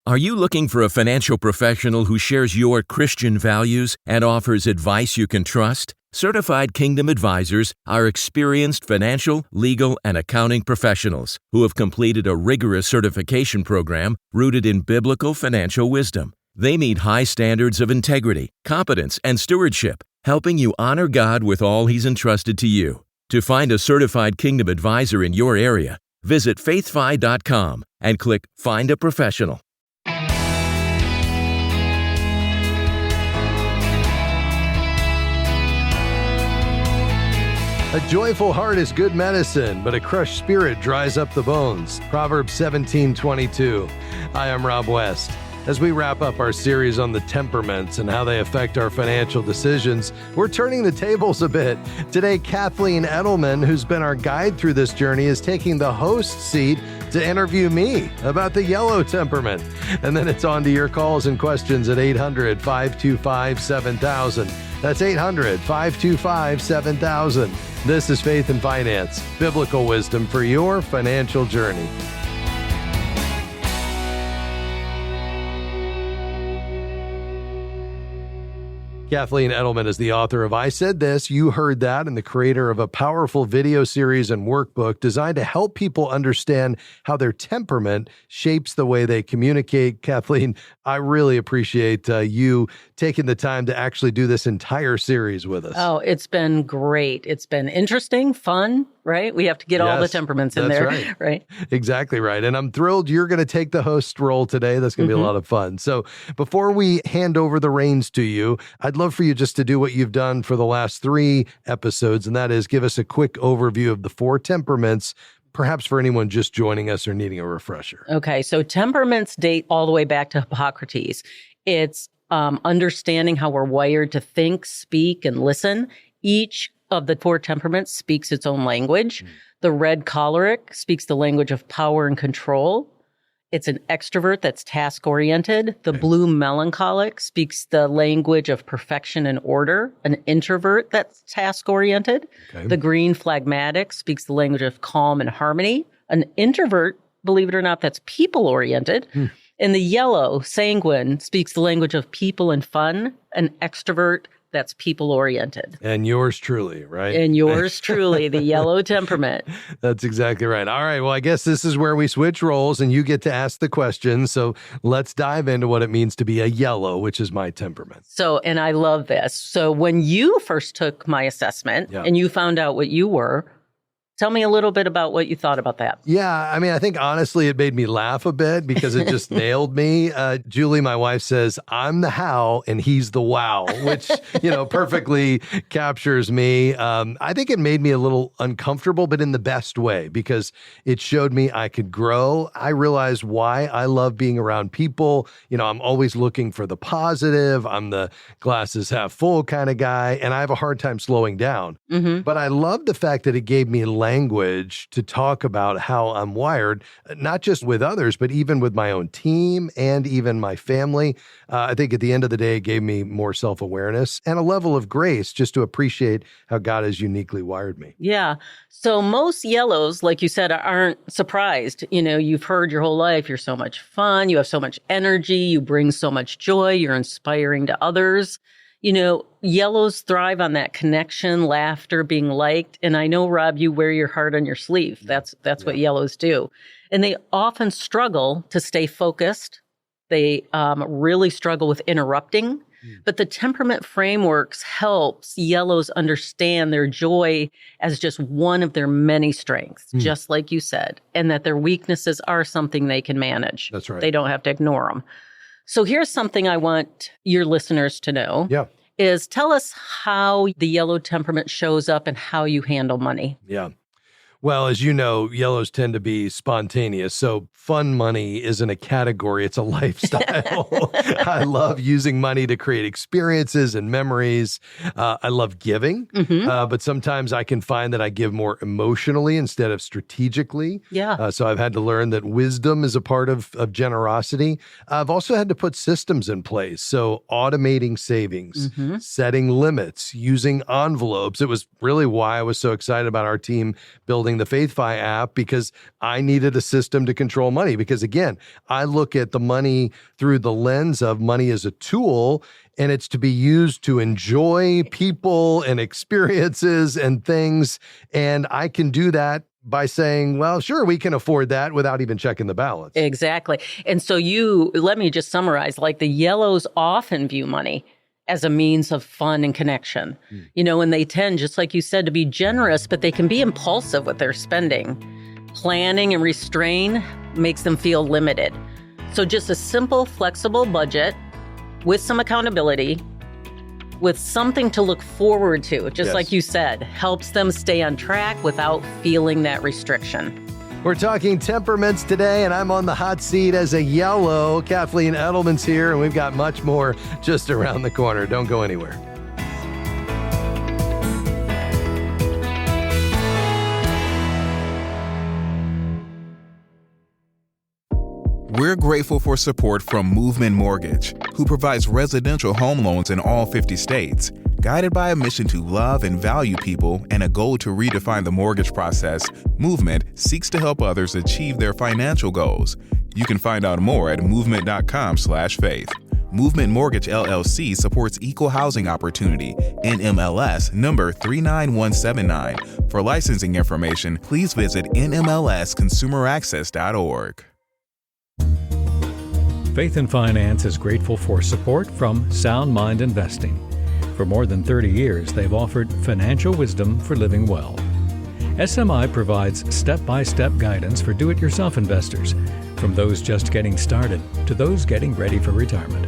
Are you looking for a financial professional who shares your Christian values and offers advice you can trust? Certified Kingdom Advisors are experienced financial, legal, and accounting professionals who have completed a rigorous certification program rooted in biblical financial wisdom. They meet high standards of integrity, competence, and stewardship, helping you honor God with all He's entrusted to you. To find a certified Kingdom Advisor in your area, visit faithfi.com and click Find a Professional. A joyful heart is good medicine, but a crushed spirit dries up the bones. Proverbs 17:22. Hi, I'm Rob West. As we wrap up our series on the temperaments and how they affect our financial decisions, we're turning the tables a bit. Today, Kathleen Edelman, who's been our guide through this journey, is taking the host seat to interview me about the yellow temperament. And then it's on to your calls and questions at 800-525-7000. That's 800-525-7000. This is Faith and Finance, biblical wisdom for your financial journey. Kathleen Edelman is the author of I Said This, You Heard That, and the creator of a powerful video series and workbook designed to help people understand how their temperament shapes the way they communicate. Kathleen, I really appreciate you taking the time to actually do this entire series with us. Oh, it's been great. It's been interesting, fun, right? We have to get all the temperaments in there, right? Exactly right. And I'm thrilled you're going to take the host role today. That's going to be a lot of fun. So before we hand over the reins to you, I'd love for you just to do what you've done for the last 3 episodes, and that is give us a quick overview of the 4 temperaments, perhaps for anyone just joining us or needing a refresher. Okay, so temperaments date all the way back to Hippocrates. It's understanding how we're wired to think, speak, and listen. Each of the 4 temperaments speaks its own language. The red choleric speaks the language of power and control. It's an extrovert that's task-oriented. The blue melancholic speaks the language of perfection and order. An introvert that's task-oriented. The green phlegmatic speaks the language of calm and harmony. An introvert, believe it or not, that's people-oriented. And the yellow, sanguine, speaks the language of people and fun. An extrovert that's people-oriented. And yours truly, right? And yours truly, the yellow temperament. That's exactly right. All right, well, I guess this is where we switch roles and you get to ask the questions. So let's dive into what it means to be a yellow, which is my temperament. So, and I love this. So when you first took my assessment and you found out what you were, tell me a little bit about what you thought about that. Yeah, I mean, I think honestly it made me laugh a bit because it just nailed me. Julie, my wife, says, I'm the how and he's the wow, which, perfectly captures me. I think it made me a little uncomfortable, but in the best way, because it showed me I could grow. I realized why I love being around people. I'm always looking for the positive. I'm the glasses half full kind of guy, and I have a hard time slowing down. But I love the fact that it gave me language to talk about how I'm wired, not just with others, but even with my own team and even my family. I think at the end of the day, it gave me more self-awareness and a level of grace just to appreciate how God has uniquely wired me. Yeah. So most yellows, like you said, aren't surprised. You've heard your whole life, you're so much fun, you have so much energy, you bring so much joy, you're inspiring to others. Yellows thrive on that connection, laughter, being liked. And I know, Rob, you wear your heart on your sleeve. That's what yellows do. And they often struggle to stay focused. They really struggle with interrupting. But the temperament frameworks helps yellows understand their joy as just one of their many strengths, just like you said, and that their weaknesses are something they can manage. That's right. They don't have to ignore them. So here's something I want your listeners to know. Is tell us how the yellow temperament shows up and how you handle money. Yeah. Well, as you know, yellows tend to be spontaneous. So fun money isn't a category, it's a lifestyle. I love using money to create experiences and memories. I love giving, but sometimes I can find that I give more emotionally instead of strategically. So I've had to learn that wisdom is a part of generosity. I've also had to put systems in place. So automating savings, setting limits, using envelopes. It was really why I was so excited about our team building building the FaithFi app because I needed a system to control money. Because again, I look at the money through the lens of money as a tool, and it's to be used to enjoy people and experiences and things. And I can do that by saying, well, sure, we can afford that without even checking the balance. Exactly. And so let me just summarize, like the yellows often view money as a means of fun and connection, and they tend, just like you said, to be generous, but they can be impulsive with their spending. Planning and restrain makes them feel limited. So just a simple, flexible budget with some accountability, with something to look forward to, just like you said, helps them stay on track without feeling that restriction. We're talking temperaments today, and I'm on the hot seat as a yellow. Kathleen Edelman's here, and we've got much more just around the corner. Don't go anywhere. We're grateful for support from Movement Mortgage, who provides residential home loans in all 50 states. Guided by a mission to love and value people and a goal to redefine the mortgage process, Movement seeks to help others achieve their financial goals. You can find out more at movement.com/faith. Movement Mortgage LLC supports equal housing opportunity, NMLS number 39179. For licensing information, please visit nmlsconsumeraccess.org. Faith and Finance is grateful for support from Sound Mind Investing. For more than 30 years, they've offered financial wisdom for living well. SMI provides step-by-step guidance for do-it-yourself investors, from those just getting started to those getting ready for retirement.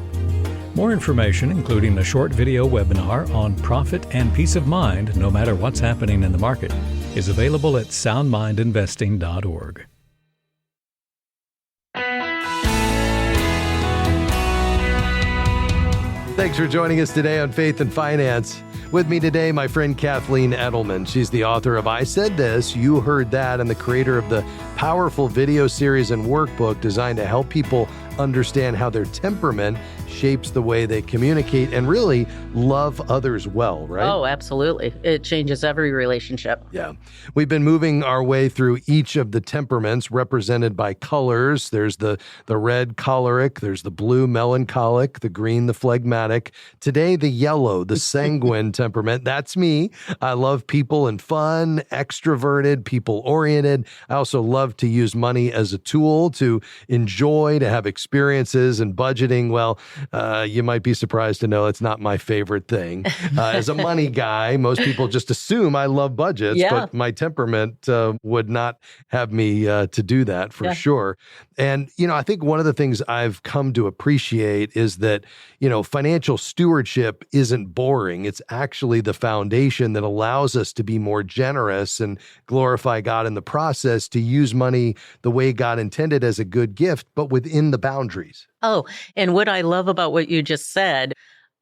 More information, including a short video webinar on profit and peace of mind no matter what's happening in the market, is available at soundmindinvesting.org. Thanks for joining us today on Faith and Finance. With me today, my friend Kathleen Edelman. She's the author of I Said This, You Heard That, and the creator of the powerful video series and workbook designed to help people understand how their temperament shapes the way they communicate and really love others well, right? Oh, absolutely. It changes every relationship. Yeah. We've been moving our way through each of the temperaments represented by colors. There's the red choleric, there's the blue melancholic, the green the phlegmatic. Today, the yellow, the sanguine temperament. That's me. I love people and fun, extroverted, people-oriented. I also love to use money as a tool to enjoy, to have experiences, and budgeting. Well, you might be surprised to know it's not my favorite thing. As a money guy, most people just assume I love budgets, but my temperament would not have me to do that for sure. And, I think one of the things I've come to appreciate is that, financial stewardship isn't boring. It's actually the foundation that allows us to be more generous and glorify God in the process, to use money the way God intended as a good gift, but within the boundaries. Oh, and what I love about what you just said,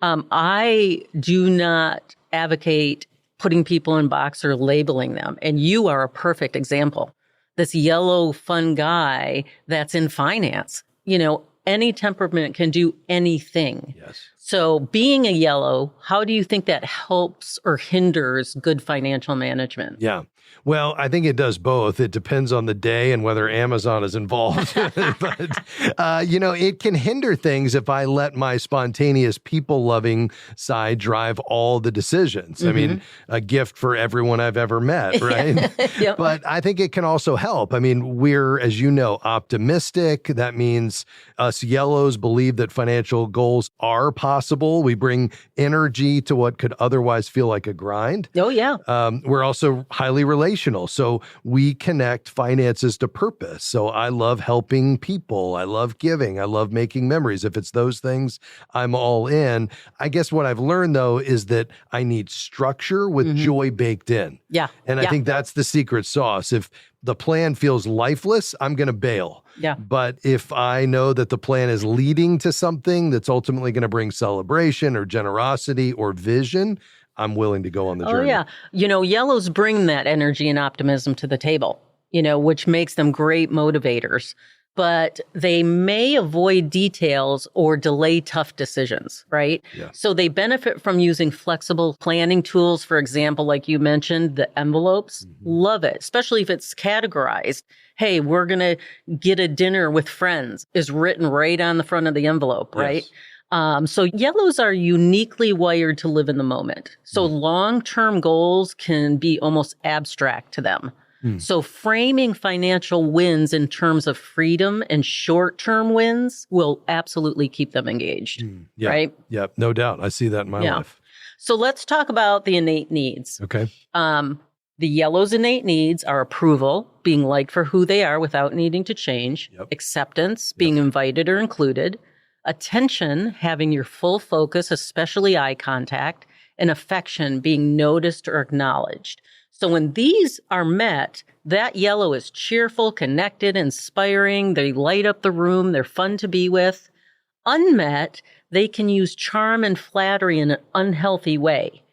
I do not advocate putting people in box or labeling them. And you are a perfect example. This yellow, fun guy that's in finance. Any temperament can do anything. Yes. So being a yellow, how do you think that helps or hinders good financial management? Yeah. Well, I think it does both. It depends on the day and whether Amazon is involved. But, it can hinder things if I let my spontaneous people-loving side drive all the decisions. I mean, a gift for everyone I've ever met, right? Yep. But I think it can also help. I mean, we're, as you know, optimistic. That means us yellows believe that financial goals are possible. We bring energy to what could otherwise feel like a grind. Oh, yeah. We're also highly relational. So we connect finances to purpose. So I love helping people. I love giving. I love making memories. If it's those things, I'm all in. I guess what I've learned, though, is that I need structure with joy baked in. Yeah. And I think that's the secret sauce. If the plan feels lifeless, I'm going to bail. Yeah. But if I know that the plan is leading to something that's ultimately going to bring celebration or generosity or vision, I'm willing to go on the journey. Oh, yeah. Yellows bring that energy and optimism to the table, which makes them great motivators. but they may avoid details or delay tough decisions, right? Yeah. So they benefit from using flexible planning tools. For example, like you mentioned, the envelopes. Love it, especially if it's categorized. Hey, we're going to get a dinner with friends is written right on the front of the envelope, right? So yellows are uniquely wired to live in the moment. So long-term goals can be almost abstract to them. So framing financial wins in terms of freedom and short-term wins will absolutely keep them engaged, right? Yeah, no doubt. I see that in my life. So let's talk about the innate needs. Okay. The yellow's innate needs are approval, being liked for who they are without needing to change, acceptance, being invited or included, attention, having your full focus, especially eye contact, and affection, being noticed or acknowledged. So when these are met, that yellow is cheerful, connected, inspiring. They light up the room. They're fun to be with. Unmet, they can use charm and flattery in an unhealthy way.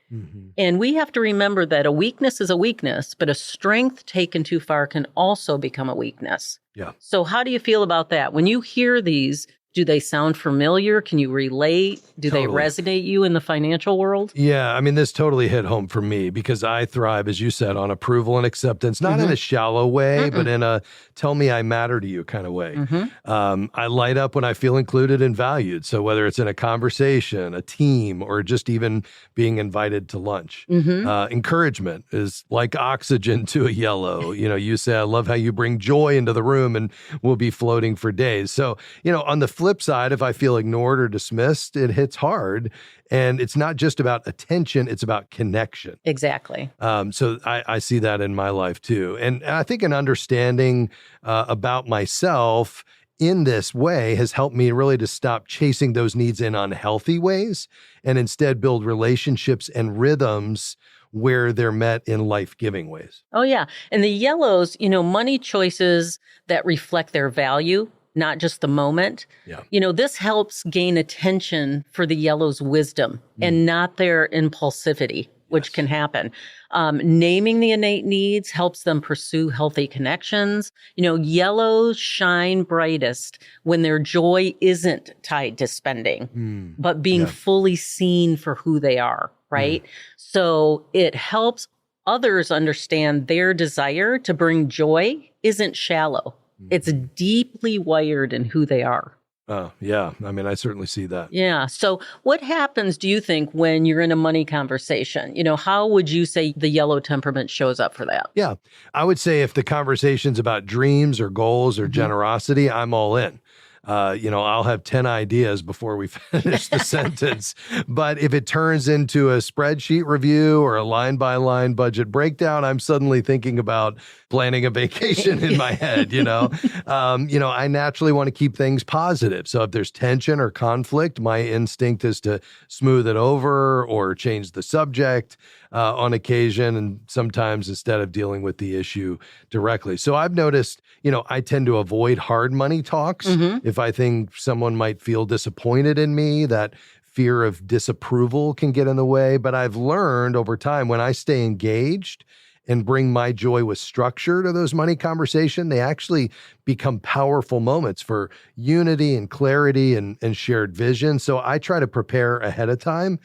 And we have to remember that a weakness is a weakness, but a strength taken too far can also become a weakness. Yeah. So how do you feel about that? When you hear these, do they sound familiar? Can you relate? Do they resonate you in the financial world? Yeah, I mean, this totally hit home for me because I thrive, as you said, on approval and acceptance, not in a shallow way, but in a tell me I matter to you kind of way. I light up when I feel included and valued. So whether it's in a conversation, a team, or just even being invited to lunch. Encouragement is like oxygen to a yellow. You know, you say, I love how you bring joy into the room and we'll be floating for days. So, you know, on the flip side, if I feel ignored or dismissed, it hits hard. And it's not just about attention, it's about connection. Exactly. So I see that in my life too. And I think an understanding about myself in this way has helped me really to stop chasing those needs in unhealthy ways and instead build relationships and rhythms where they're met in life-giving ways. Oh, yeah. And the yellows, you know, money choices that reflect their value, not just the moment. Yeah. You know, this helps gain attention for the yellow's wisdom and not their impulsivity, which can happen. Naming the innate needs helps them pursue healthy connections. You know, yellows shine brightest when their joy isn't tied to spending, but being fully seen for who they are, right? So it helps others understand their desire to bring joy isn't shallow. It's deeply wired in who they are. Oh, yeah. I mean, I certainly see that. Yeah. So what happens, do you think, when you're in a money conversation? You know, how would you say the yellow temperament shows up for that? Yeah. I would say if the conversation's about dreams or goals or generosity, I'm all in. You know, I'll have 10 ideas before we finish the sentence. But if it turns into a spreadsheet review or a line-by-line budget breakdown, I'm suddenly thinking about planning a vacation in my head, you know? I naturally want to keep things positive. So if there's tension or conflict, my instinct is to smooth it over or change the subject on occasion, and sometimes instead of dealing with the issue directly. So I've noticed, you know, I tend to avoid hard money talks. If I think someone might feel disappointed in me, that fear of disapproval can get in the way. But I've learned over time, when I stay engaged and bring my joy with structure to those money conversations, they actually become powerful moments for unity and clarity and shared vision. So I try to prepare ahead of time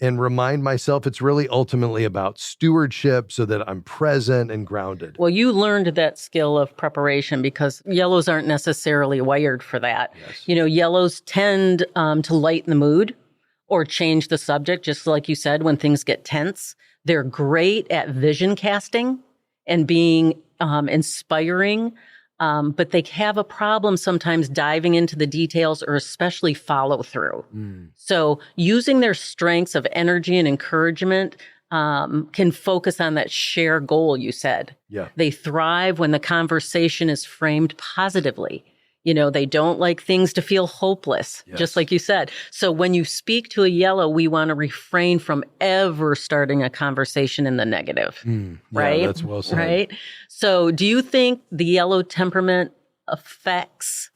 and remind myself it's really ultimately about stewardship so that I'm present and grounded. Well, you learned that skill of preparation because yellows aren't necessarily wired for that. Yes. You know, yellows tend to lighten the mood or change the subject, just like you said, when things get tense. They're great at vision casting and being inspiring. But they have a problem sometimes diving into the details or especially follow through. So using their strengths of energy and encouragement can focus on that shared goal you said. Yeah. They thrive when the conversation is framed positively. You know, they don't like things to feel hopeless, just like you said. So when you speak to a yellow, we want to refrain from ever starting a conversation in the negative, right? Yeah, that's well said. Right? So do you think the yellow temperament affects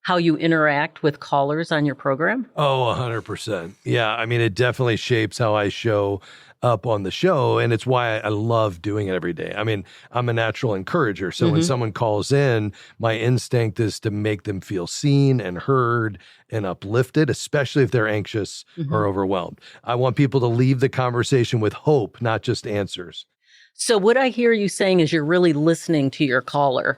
how you interact with callers on your program? Oh, 100%. Yeah. I mean, it definitely shapes how I show up on the show. And it's why I love doing it every day. I mean, I'm a natural encourager. So when someone calls in, my instinct is to make them feel seen and heard and uplifted, especially if they're anxious or overwhelmed. I want people to leave the conversation with hope, not just answers. So what I hear you saying is you're really listening to your caller.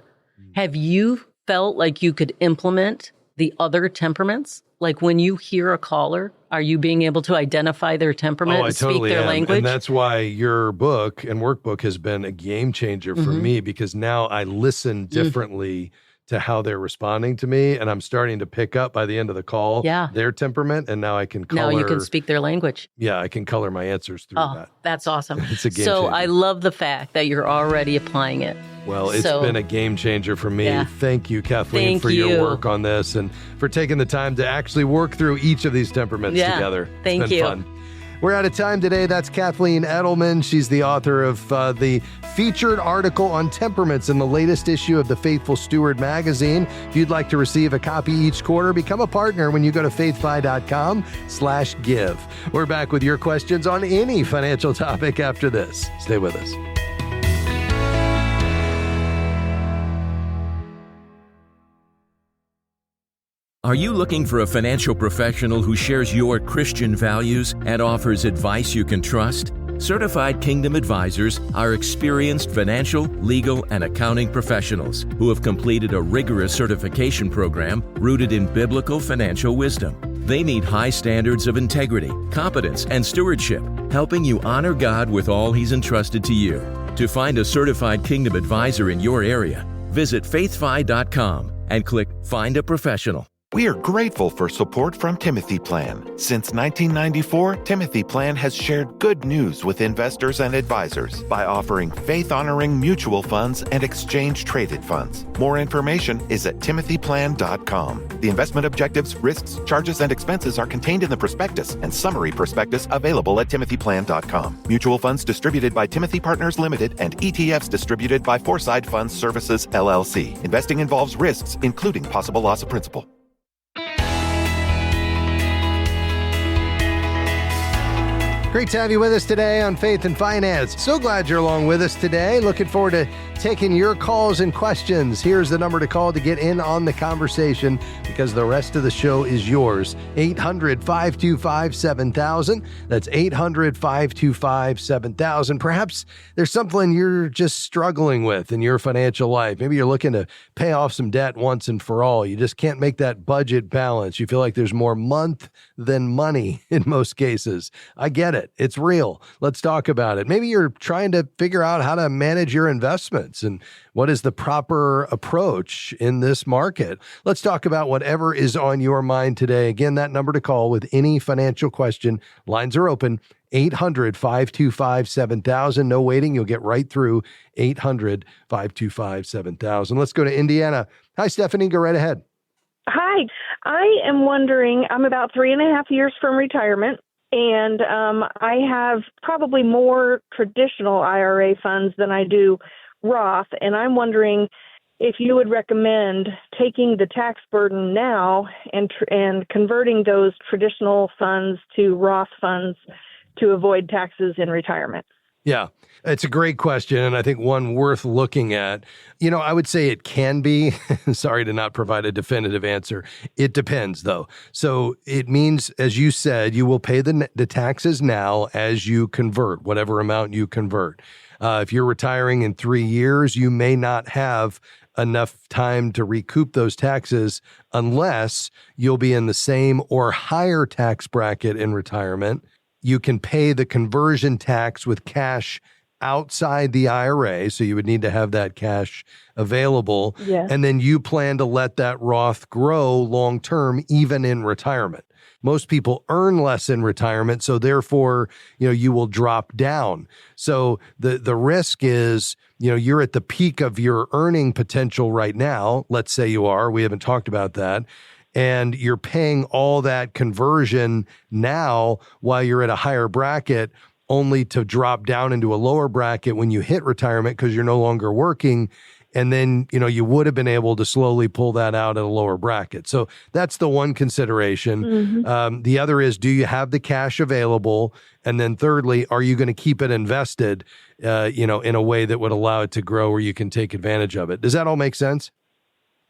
Have you felt like you could implement the other temperaments? Like when you hear a caller, are you being able to identify their temperament and speak their language? And that's why your book and workbook has been a game changer for me, because now I listen differently to how they're responding to me. And I'm starting to pick up by the end of the call their temperament. And now I can color. Now you can speak their language. Yeah, I can color my answers through that. That's awesome. It's a game so changer. I love the fact that you're already applying it. Well, it's been a game changer for me. Yeah. Thank you, Kathleen, for your work on this and for taking the time to actually work through each of these temperaments together. Thank it's been you. Fun. We're out of time today. That's Kathleen Edelman. She's the author of the featured article on temperaments in the latest issue of the Faithful Steward magazine. If you'd like to receive a copy each quarter, become a partner when you go to faithfi.com/give. We're back with your questions on any financial topic after this. Stay with us. Are you looking for a financial professional who shares your Christian values and offers advice you can trust? Certified Kingdom Advisors are experienced financial, legal, and accounting professionals who have completed a rigorous certification program rooted in biblical financial wisdom. They meet high standards of integrity, competence, and stewardship, helping you honor God with all He's entrusted to you. To find a certified Kingdom Advisor in your area, visit faithfi.com and click Find a Professional. We are grateful for support from Timothy Plan. Since 1994, Timothy Plan has shared good news with investors and advisors by offering faith-honoring mutual funds and exchange-traded funds. More information is at timothyplan.com. The investment objectives, risks, charges, and expenses are contained in the prospectus and summary prospectus available at timothyplan.com. Mutual funds distributed by Timothy Partners Limited and ETFs distributed by Foreside Funds Services, LLC. Investing involves risks, including possible loss of principal. Great to have you with us today on Faith and Finance. So glad you're along with us today. Looking forward to taking your calls and questions. Here's the number to call to get in on the conversation, because the rest of the show is yours. 800-525-7000. That's 800-525-7000. Perhaps there's something you're just struggling with in your financial life. Maybe you're looking to pay off some debt once and for all. You just can't make that budget balance. You feel like there's more month than money in most cases. I get it. It's real. Let's talk about it. Maybe you're trying to figure out how to manage your investments and what is the proper approach in this market. Let's talk about whatever is on your mind today. Again, that number to call with any financial question. Lines are open. 800-525-7000. No waiting. You'll get right through 800-525-7000. Let's go to Indiana. Hi, Stephanie. Go right ahead. Hi. I am wondering, I'm about 3.5 years from retirement. And I have probably more traditional IRA funds than I do Roth. And I'm wondering if you would recommend taking the tax burden now and converting those traditional funds to Roth funds to avoid taxes in retirement. Yeah, it's a great question, and I think one worth looking at. You know, I would say it can be. Sorry to not provide a definitive answer. It depends, though. So it means, as you said, you will pay the taxes now as you convert, whatever amount you convert. If you're retiring in 3 years, you may not have enough time to recoup those taxes unless you'll be in the same or higher tax bracket in retirement. You can pay the conversion tax with cash outside the IRA, so you would need to have that cash available. Yeah. And then you plan to let that Roth grow long-term, even in retirement. Most people earn less in retirement, so therefore, you will drop down. So the risk is, you're at the peak of your earning potential right now. Let's say you are. We haven't talked about that. And you're paying all that conversion now while you're at a higher bracket, only to drop down into a lower bracket when you hit retirement because you're no longer working. And then, you would have been able to slowly pull that out at a lower bracket. So that's the one consideration. Mm-hmm. The other is, do you have the cash available? And then thirdly, are you going to keep it invested, in a way that would allow it to grow where you can take advantage of it? Does that all make sense?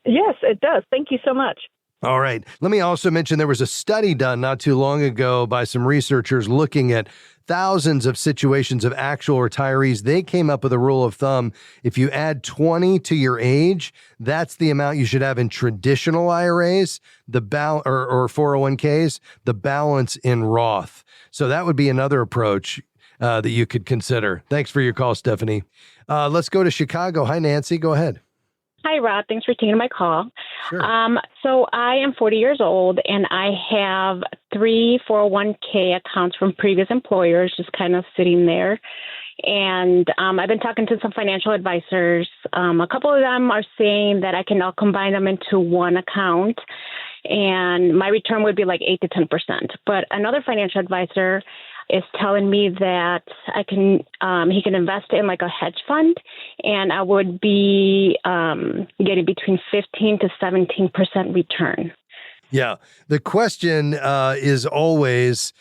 Yes, it does. Thank you so much. All right. Let me also mention there was a study done not too long ago by some researchers looking at thousands of situations of actual retirees. They came up with a rule of thumb. If you add 20 to your age, that's the amount you should have in traditional IRAs, or 401ks, the balance in Roth. So that would be another approach that you could consider. Thanks for your call, Stephanie. Let's go to Chicago. Hi, Nancy. Go ahead. Hi, Rob. Thanks for taking my call. Sure. So I am 40 years old, and I have 3 401k accounts from previous employers just kind of sitting there. And I've been talking to some financial advisors. A couple of them are saying that I can now combine them into one account, and my return would be like 8 to 10%. But another financial advisor is telling me that I can, he can invest in like a hedge fund, and I would be getting between 15 to 17% return. Yeah. The question is always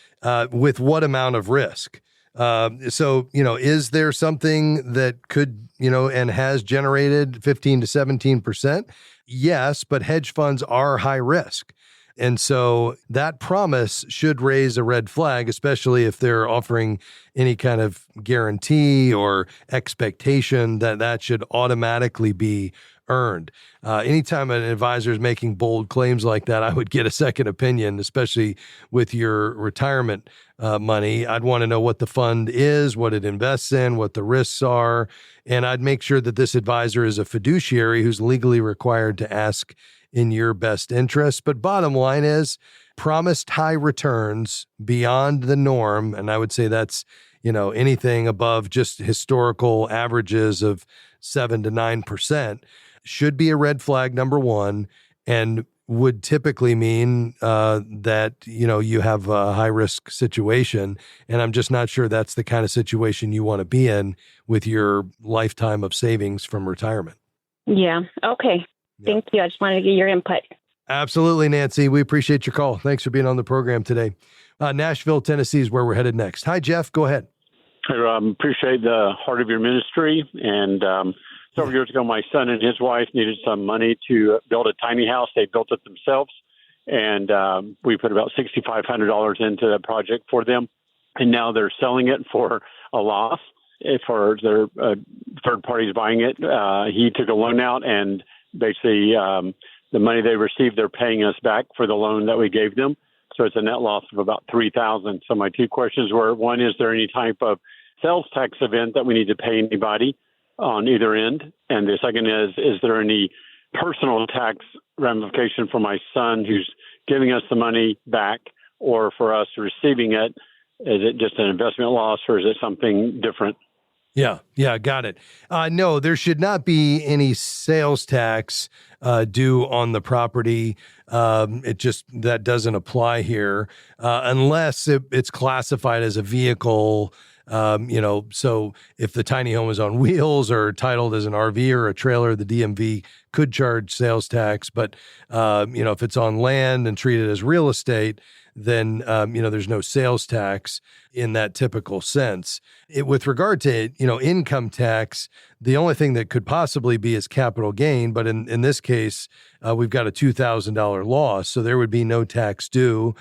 with what amount of risk? So, is there something that could, and has generated 15 to 17%? Yes, but hedge funds are high risk. And so that promise should raise a red flag, especially if they're offering any kind of guarantee or expectation that should automatically be earned. Anytime an advisor is making bold claims like that, I would get a second opinion, especially with your retirement money. I'd want to know what the fund is, what it invests in, what the risks are, and I'd make sure that this advisor is a fiduciary who's legally required to ask in your best interest. But bottom line is, promised high returns beyond the norm, and I would say that's, anything above just historical averages of 7 to 9%, should be a red flag, number one, and would typically mean that, you have a high-risk situation. And I'm just not sure that's the kind of situation you want to be in with your lifetime of savings from retirement. Yeah. Okay. Yeah. Thank you. I just wanted to get your input. Absolutely, Nancy. We appreciate your call. Thanks for being on the program today. Nashville, Tennessee is where we're headed next. Hi, Jeff. Go ahead. Hey, Rob. Appreciate the heart of your ministry. And several years ago, my son and his wife needed some money to build a tiny house. They built it themselves. And we put about $6,500 into the project for them. And now they're selling it for a loss for their third parties buying it. He took a loan out, and basically the money they received, they're paying us back for the loan that we gave them. So it's a net loss of about $3,000. So my two questions were, one, is there any type of sales tax event that we need to pay anybody on either end? And the second is there any personal tax ramification for my son who's giving us the money back, or for us receiving it? Is it just an investment loss, or is it something different? Yeah, got it. No, there should not be any sales tax due on the property. That doesn't apply here unless it's classified as a vehicle. So if the tiny home is on wheels or titled as an RV or a trailer, the DMV could charge sales tax. But, if it's on land and treated as real estate, then, there's no sales tax in that typical sense. With regard to, income tax, the only thing that could possibly be is capital gain. But in this case, we've got a $2,000 loss. So there would be no tax due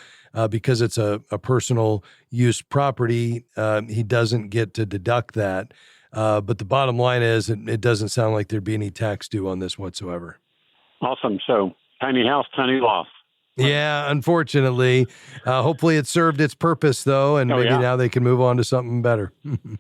because it's a personal use property. He doesn't get to deduct that. But the bottom line is it doesn't sound like there'd be any tax due on this whatsoever. Awesome. So tiny house, tiny loss. Yeah, unfortunately. Hopefully it served its purpose, though, and maybe now they can move on to something better.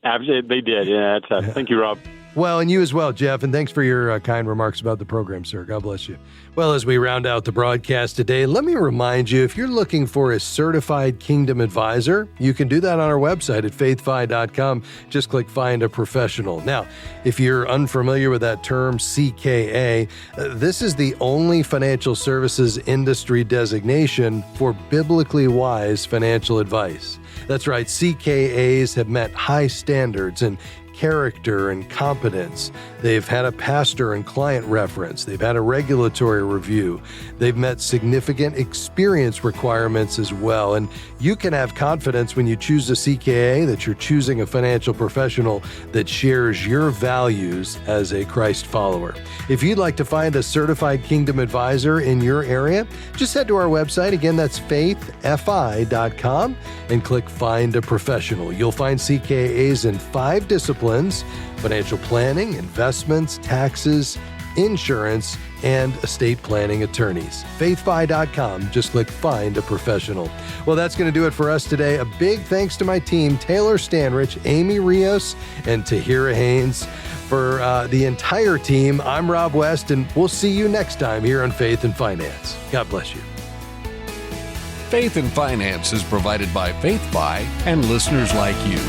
Absolutely, they did. Yeah, thank you, Rob. Well, and you as well, Jeff, and thanks for your kind remarks about the program, sir. God bless you. Well, as we round out the broadcast today, let me remind you, if you're looking for a certified Kingdom advisor, you can do that on our website at faithfi.com. Just click Find a Professional. Now, if you're unfamiliar with that term, CKA, this is the only financial services industry designation for biblically wise financial advice. That's right, CKAs have met high standards and character and competence. They've had a pastor and client reference. They've had a regulatory review. They've met significant experience requirements as well. And you can have confidence when you choose a CKA that you're choosing a financial professional that shares your values as a Christ follower. If you'd like to find a certified Kingdom advisor in your area, just head to our website. Again, that's faithfi.com and click Find a Professional. You'll find CKAs in 5 disciplines: financial planning, investments, taxes, insurance, and estate planning attorneys. faithfi.com. Just click Find a Professional. Well, that's going to do it for us today. A big thanks to my team, Taylor Stanrich, Amy Rios, and Tahira Haynes. For the entire team, I'm Rob West, and we'll see you next time here on Faith and Finance. God bless you. Faith and Finance is provided by FaithFi and listeners like you.